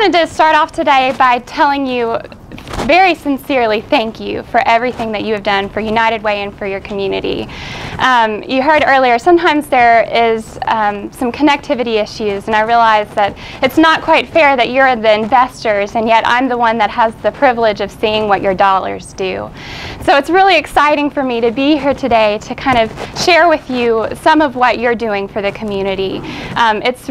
wanted to start off today by telling you very sincerely thank you for everything that you have done for United Way and for your community. You heard earlier, sometimes there is some connectivity issues, and I realize that it's not quite fair that you're the investors and yet I'm the one that has the privilege of seeing what your dollars do. So it's really exciting for me to be here today to kind of share with you some of what you're doing for the community. It's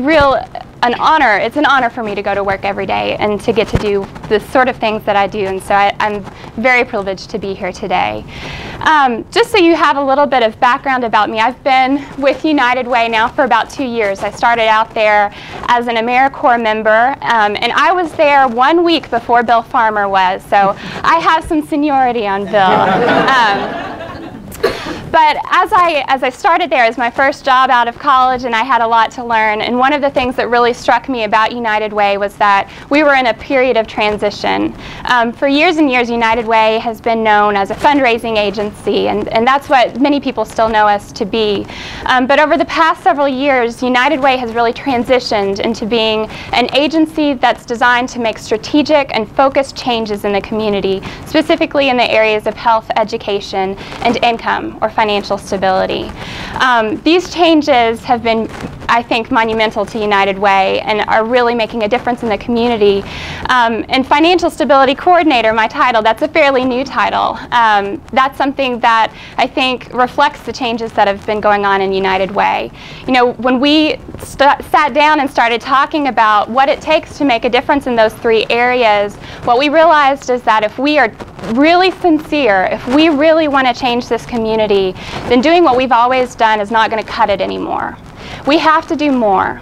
an honor for me to go to work every day and to get to do the sort of things that I do, and so I'm very privileged to be here today. Just so you have a little bit of background about me, I've been with United Way now for about 2 years. I started out there as an AmeriCorps member, and I was there 1 week before Bill Farmer was, so I have some seniority on Bill. But as I started there, as my first job out of college, and I had a lot to learn, and one of the things that really struck me about United Way was that we were in a period of transition. For years and years, United Way has been known as a fundraising agency, and that's what many people still know us to be. But over the past several years, United Way has really transitioned into being an agency that's designed to make strategic and focused changes in the community, specifically in the areas of health, education, and income, or financial stability. These changes have been, I think, monumental to United Way and are really making a difference in the community. And Financial Stability Coordinator, my title, that's a fairly new title. That's something that I think reflects the changes that have been going on in United Way. You know, when we sat down and started talking about what it takes to make a difference in those three areas, what we realized is that if we are really sincere, if we really want to change this community, then doing what we've always done is not going to cut it anymore. We have to do more.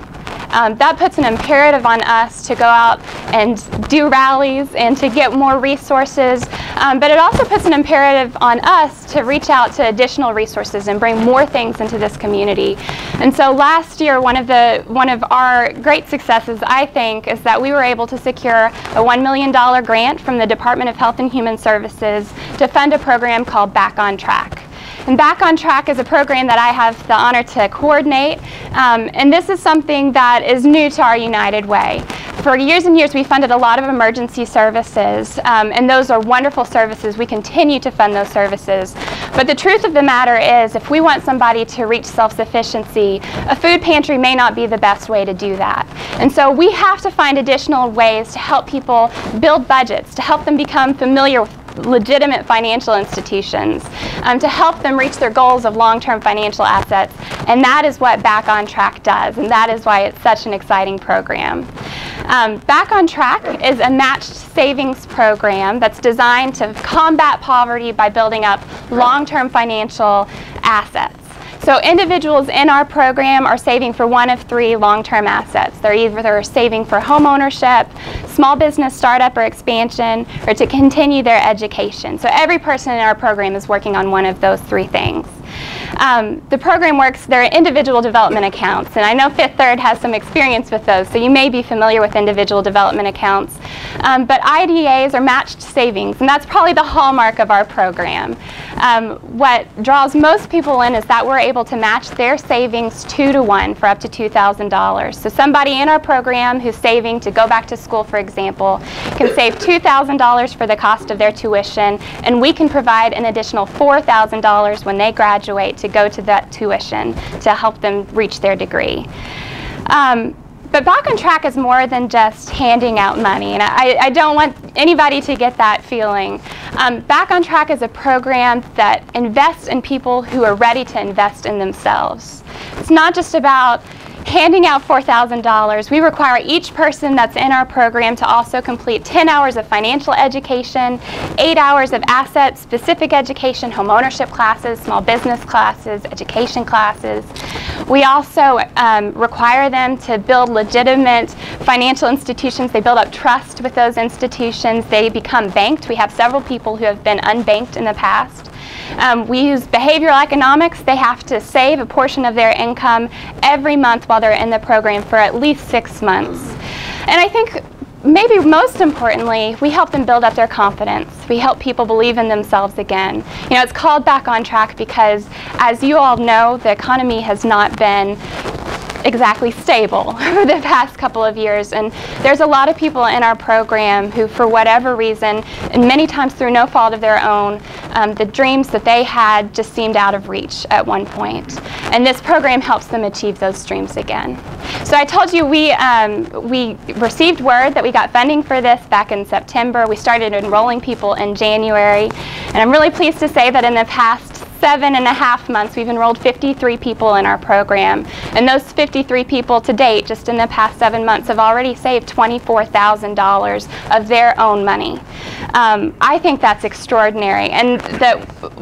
That puts an imperative on us to go out and do rallies and to get more resources, but it also puts an imperative on us to reach out to additional resources and bring more things into this community. And so last year, one of our great successes, I think, is that we were able to secure a $1 million grant from the Department of Health and Human Services to fund a program called Back on Track. And Back on Track is a program that I have the honor to coordinate, and this is something that is new to our United Way. For years and years, we funded a lot of emergency services, and those are wonderful services. We continue to fund those services. But the truth of the matter is, if we want somebody to reach self-sufficiency, a food pantry may not be the best way to do that. And so we have to find additional ways to help people build budgets, to help them become familiar with legitimate financial institutions, to help them reach their goals of long-term financial assets, and that is what Back on Track does, and that is why it's such an exciting program. Back on Track is a matched savings program that's designed to combat poverty by building up long-term financial assets. So individuals in our program are saving for one of three long-term assets. They're either saving for home ownership, small business startup or expansion, or to continue their education. So every person in our program is working on one of those three things. The program works, there are individual development accounts, and I know Fifth Third has some experience with those, so you may be familiar with individual development accounts. But IDAs are matched savings, and that's probably the hallmark of our program. What draws most people in is that we're able to match their savings 2-to-1 for up to $2,000. So somebody in our program who's saving to go back to school, for example, can save $2,000 for the cost of their tuition, and we can provide an additional $4,000 when they graduate to go to that tuition to help them reach their degree. But Back on Track is more than just handing out money, and I don't want anybody to get that feeling. Back on Track is a program that invests in people who are ready to invest in themselves. It's not just about handing out $4,000. We require each person that's in our program to also complete 10 hours of financial education, 8 hours of asset-specific education, home ownership classes, small business classes, education classes. We also require them to build legitimate financial institutions. They build up trust with those institutions. They become banked. We have several people who have been unbanked in the past. We use behavioral economics. They have to save a portion of their income every month while they're in the program for at least 6 months. And I think maybe most importantly, we help them build up their confidence. We help people believe in themselves again. You know, it's called Back on Track because, as you all know, the economy has not been exactly stable over the past couple of years, and there's a lot of people in our program who, for whatever reason, and many times through no fault of their own, the dreams that they had just seemed out of reach at one point. And this program helps them achieve those dreams again. So I told you we received word that we got funding for this back in September. We started enrolling people in January, and I'm really pleased to say that in the past 7.5 months, we've enrolled 53 people in our program. And those 53 people to date, just in the past 7 months, have already saved $24,000 of their own money. I think that's extraordinary. And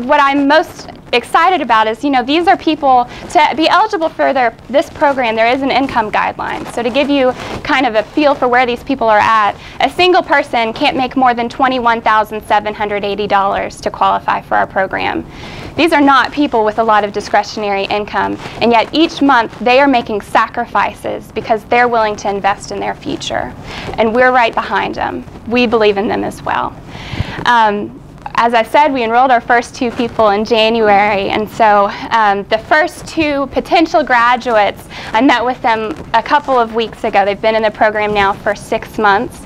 what I'm most excited about is, these are people, to be eligible for this program, there is an income guideline. So to give you kind of a feel for where these people are at, a single person can't make more than $21,780 to qualify for our program. These are not people with a lot of discretionary income, and yet each month they are making sacrifices because they're willing to invest in their future. And we're right behind them. We believe in them as well. As I said, we enrolled our first 2 people in January, and so the first 2 potential graduates, I met with them a couple of weeks ago. They've been in the program now for 6 months.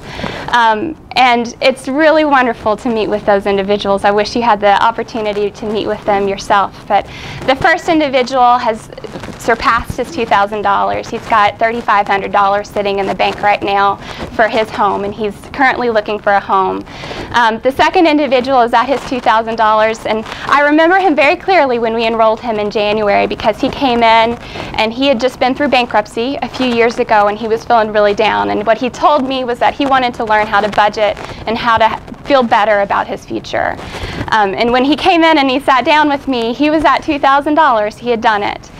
And it's really wonderful to meet with those individuals. I wish you had the opportunity to meet with them yourself. But the first individual has surpassed his $2,000. He's got $3,500 sitting in the bank right now for his home, and he's currently looking for a home. The second individual is at his $2,000, and I remember him very clearly when we enrolled him in January, because he came in and he had just been through bankruptcy a few years ago, and he was feeling really down. And what he told me was that he wanted to learn how to budget and how to feel better about his future. And when he came in and he sat down with me, he was at $2,000. He had done it.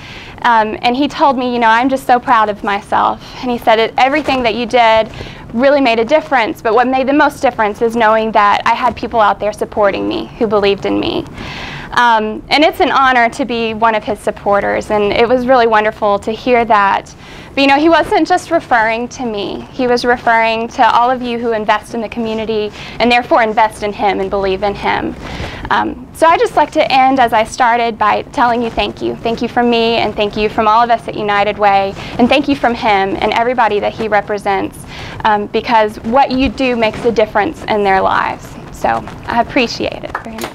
And he told me, I'm just so proud of myself. And he said, everything that you did really made a difference, but what made the most difference is knowing that I had people out there supporting me who believed in me. And it's an honor to be one of his supporters, and it was really wonderful to hear that. But he wasn't just referring to me. He was referring to all of you who invest in the community and therefore invest in him and believe in him. So I just like to end as I started by telling you thank you. Thank you from me, and thank you from all of us at United Way, and thank you from him and everybody that he represents, because what you do makes a difference in their lives. So I appreciate it very much.